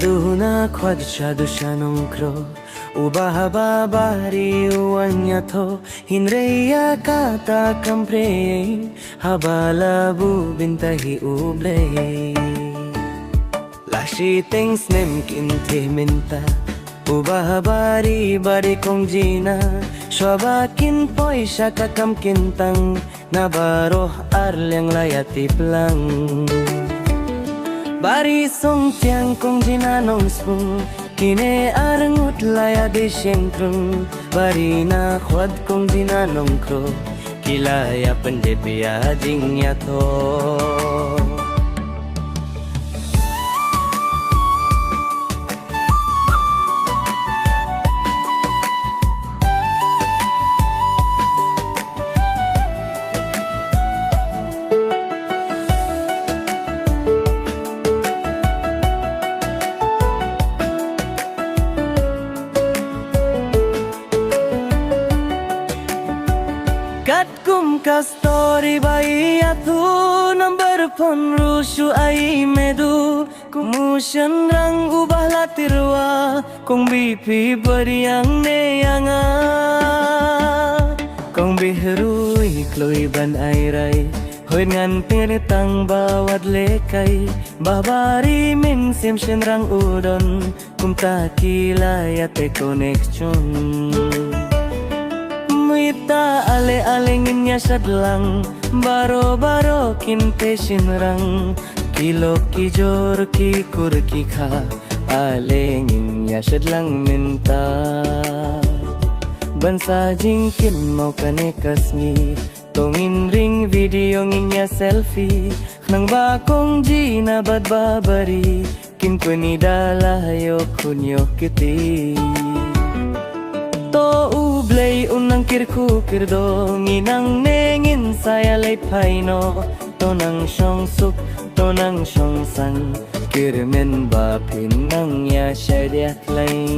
Aduna kwad shadu shanongkro Ubahaba bari uanyato Hinreya kata kampre Habalabu bintahi uble Lashi tings nem kinte minta Ubahabari bari kong jina Shwabakin poisha kakam kintang Nabaroh arlyang layatip lang Bari song tiang kong jinanong spung Kine arangut laya de shenkrung Bari na khwad kong jinanong kro Kilaya pandepya jing yato Kat kum ka story bai atu number phone rushu ai medu kumushan rang ubah latirwa kong bipi bariang neyanga kong bihrui kloi ban ai rai hoin ngan piritang bawat lekay babari min sim shen rang udon kum takilayate connection Muita ale-alengin niya sadlang Baro-baro kinte sinrang Kilo kijor kikur kika Alengin niya sadlang minta Bansa jingkin mau kanekas ni Tongin ring video nginya selfie Nang bakong jina bad babari Kin kunidala yo kunyo kiti To ublay unang kirku kirdo Nginang nengin saya lay paino To nang siyong sup, to nang siyong sang Kirmen ba pinang ya siya diaklay